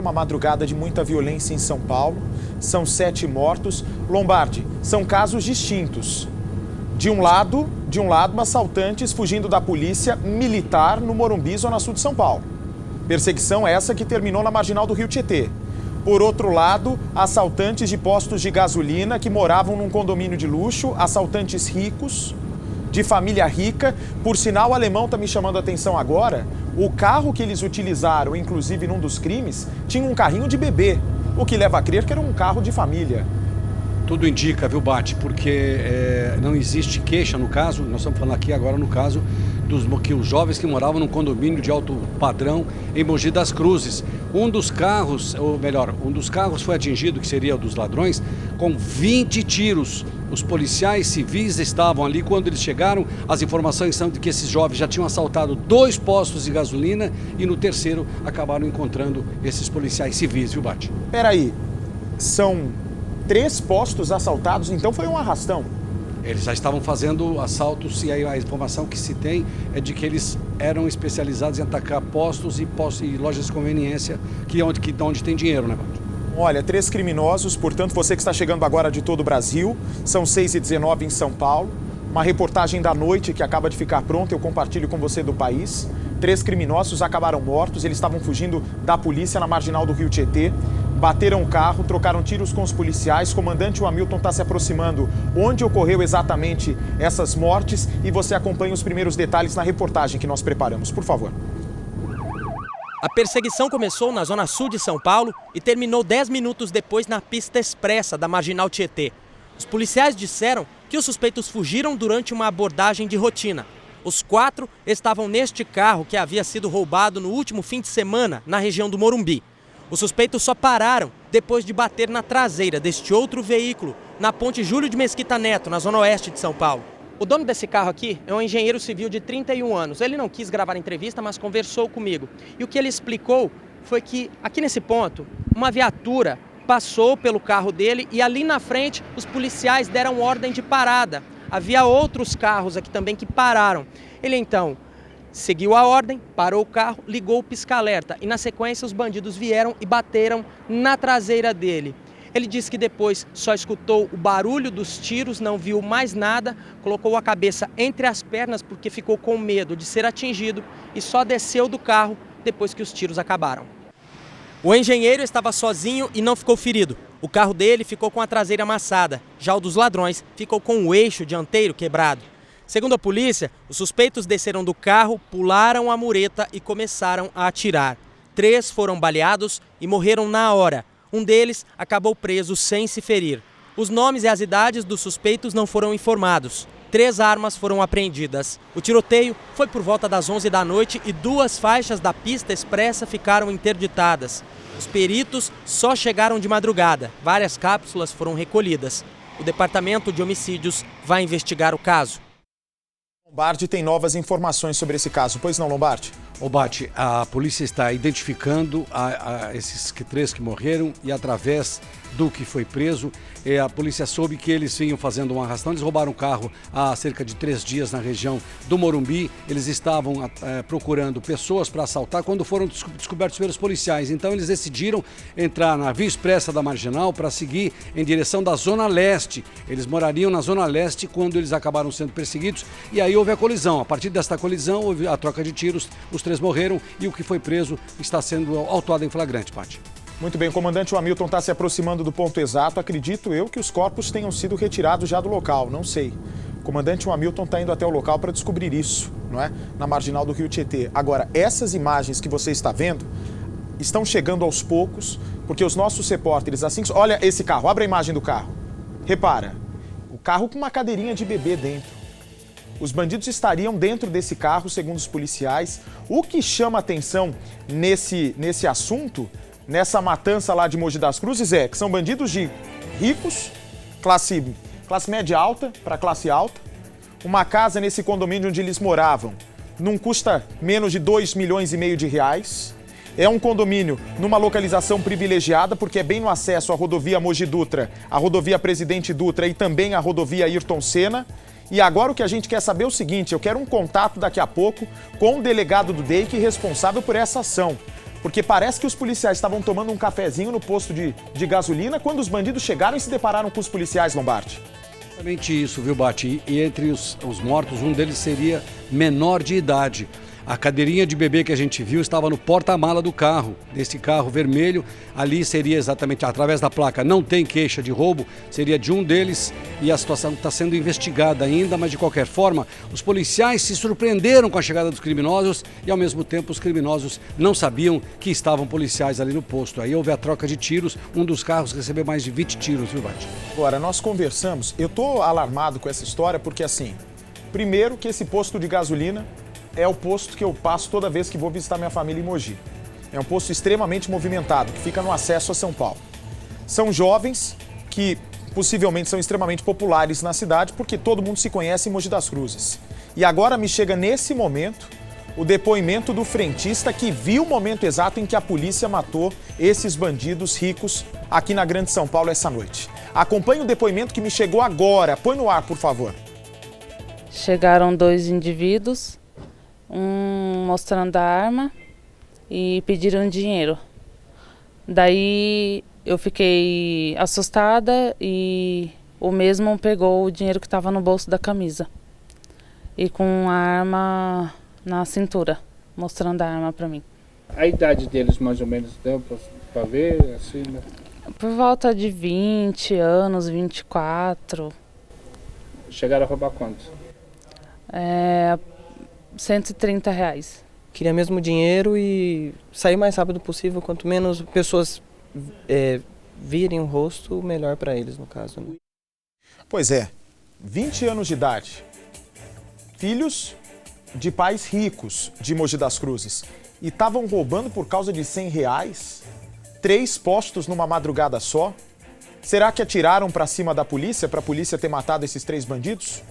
Uma madrugada de muita violência em São Paulo, são 7 mortos. Lombardi, são casos distintos. De um lado, assaltantes fugindo da polícia militar no Morumbi, zona sul de São Paulo. Perseguição essa que terminou na marginal do Rio Tietê. Por outro lado, assaltantes de postos de gasolina que moravam num condomínio de luxo, assaltantes ricos, de família rica. Por sinal, o alemão está me chamando a atenção agora. O carro que eles utilizaram, inclusive num dos crimes, tinha um carrinho de bebê, o que leva a crer que era um carro de família. Tudo indica, viu, Bate, porque não existe queixa no caso, nós estamos falando aqui agora no caso que os jovens que moravam num condomínio de alto padrão em Mogi das Cruzes. Um dos carros foi atingido, que seria o dos ladrões, com 20 tiros. Os policiais civis estavam ali quando eles chegaram. As informações são de que esses jovens já tinham assaltado 2 postos de gasolina e no terceiro acabaram encontrando esses policiais civis, viu, Bate? Peraí, são 3 postos assaltados, então foi um arrastão. Eles já estavam fazendo assaltos e aí a informação que se tem é de que eles eram especializados em atacar postos e lojas de conveniência, onde tem dinheiro, né, Bate? Olha, 3 criminosos, portanto, você que está chegando agora de todo o Brasil, são 6h19 em São Paulo. Uma reportagem da noite que acaba de ficar pronta, eu compartilho com você do país. 3 criminosos acabaram mortos, eles estavam fugindo da polícia na marginal do Rio Tietê. Bateram o carro, trocaram tiros com os policiais. Comandante Hamilton está se aproximando onde ocorreu exatamente essas mortes e você acompanha os primeiros detalhes na reportagem que nós preparamos. Por favor. A perseguição começou na zona sul de São Paulo e terminou 10 minutos depois na pista expressa da Marginal Tietê. Os policiais disseram que os suspeitos fugiram durante uma abordagem de rotina. Os 4 estavam neste carro que havia sido roubado no último fim de semana na região do Morumbi. Os suspeitos só pararam depois de bater na traseira deste outro veículo, na ponte Júlio de Mesquita Neto, na zona oeste de São Paulo. O dono desse carro aqui é um engenheiro civil de 31 anos. Ele não quis gravar a entrevista, mas conversou comigo. E o que ele explicou foi que aqui nesse ponto, uma viatura passou pelo carro dele e ali na frente os policiais deram ordem de parada. Havia outros carros aqui também que pararam. Ele então seguiu a ordem, parou o carro, ligou o pisca-alerta e na sequência os bandidos vieram e bateram na traseira dele. Ele disse que depois só escutou o barulho dos tiros, não viu mais nada, colocou a cabeça entre as pernas porque ficou com medo de ser atingido e só desceu do carro depois que os tiros acabaram. O engenheiro estava sozinho e não ficou ferido. O carro dele ficou com a traseira amassada, já o dos ladrões ficou com o eixo dianteiro quebrado. Segundo a polícia, os suspeitos desceram do carro, pularam a mureta e começaram a atirar. 3 foram baleados e morreram na hora. Um deles acabou preso sem se ferir. Os nomes e as idades dos suspeitos não foram informados. 3 armas foram apreendidas. O tiroteio foi por volta das 11 da noite e 2 faixas da pista expressa ficaram interditadas. Os peritos só chegaram de madrugada. Várias cápsulas foram recolhidas. O Departamento de Homicídios vai investigar o caso. Lombardi tem novas informações sobre esse caso, pois não, Lombardi? Bate, a polícia está identificando esses 3 que morreram e através do que foi preso, a polícia soube que eles vinham fazendo um arrastão. Eles roubaram um carro há cerca de 3 dias na região do Morumbi. Eles estavam procurando pessoas para assaltar quando foram descobertos pelos policiais. Então eles decidiram entrar na via expressa da Marginal para seguir em direção da Zona Leste. Eles morariam na Zona Leste quando eles acabaram sendo perseguidos e aí houve a colisão. A partir desta colisão houve a troca de tiros, os 3 morreram e o que foi preso está sendo autuado em flagrante, Paty. Muito bem, o comandante Hamilton está se aproximando do ponto exato. Acredito eu que os corpos tenham sido retirados já do local, não sei. O comandante Hamilton está indo até o local para descobrir isso, não é? Na marginal do Rio Tietê. Agora, essas imagens que você está vendo estão chegando aos poucos, porque os nossos repórteres, assim... Olha esse carro, abre a imagem do carro. Repara, o carro com uma cadeirinha de bebê dentro. Os bandidos estariam dentro desse carro, segundo os policiais. O que chama atenção nesse assunto, nessa matança lá de Mogi das Cruzes, é que são bandidos de ricos, classe média alta para classe alta. Uma casa nesse condomínio onde eles moravam não custa menos de 2,5 milhões de reais. É um condomínio numa localização privilegiada, porque é bem no acesso à rodovia Mogi Dutra, à rodovia Presidente Dutra e também à rodovia Ayrton Senna. E agora o que a gente quer saber é o seguinte, eu quero um contato daqui a pouco com o delegado do DEIC responsável por essa ação. Porque parece que os policiais estavam tomando um cafezinho no posto de gasolina quando os bandidos chegaram e se depararam com os policiais, Lombardi. Exatamente isso, viu, Bati? E entre os mortos, um deles seria menor de idade. A cadeirinha de bebê que a gente viu estava no porta-mala do carro, desse carro vermelho. Ali seria exatamente, através da placa, não tem queixa de roubo, seria de um deles e a situação está sendo investigada ainda, mas de qualquer forma, os policiais se surpreenderam com a chegada dos criminosos e ao mesmo tempo os criminosos não sabiam que estavam policiais ali no posto. Aí houve a troca de tiros, um dos carros recebeu mais de 20 tiros, viu, Bati? Agora, nós conversamos, eu tô alarmado com essa história porque assim, primeiro que esse posto de gasolina é o posto que eu passo toda vez que vou visitar minha família em Mogi. É um posto extremamente movimentado, que fica no acesso a São Paulo. São jovens que possivelmente são extremamente populares na cidade porque todo mundo se conhece em Mogi das Cruzes. E agora me chega nesse momento o depoimento do frentista que viu o momento exato em que a polícia matou esses bandidos ricos aqui na Grande São Paulo essa noite. Acompanhe o depoimento que me chegou agora. Põe no ar, por favor. Chegaram 2 indivíduos, um mostrando a arma e pediram dinheiro. Daí eu fiquei assustada e o mesmo pegou o dinheiro que estava no bolso da camisa e com a arma na cintura, mostrando a arma para mim. A idade deles mais ou menos deu para ver assim, né? Por volta de 20 anos, 24. Chegaram a roubar quanto? R$130. Queria mesmo dinheiro e sair o mais rápido possível. Quanto menos pessoas virem o rosto, melhor para eles, no caso. Né? Pois é, 20 anos de idade, filhos de pais ricos de Mogi das Cruzes e estavam roubando por causa de R$100, 3 postos numa madrugada só. Será que atiraram para cima da polícia para a polícia ter matado esses 3 bandidos?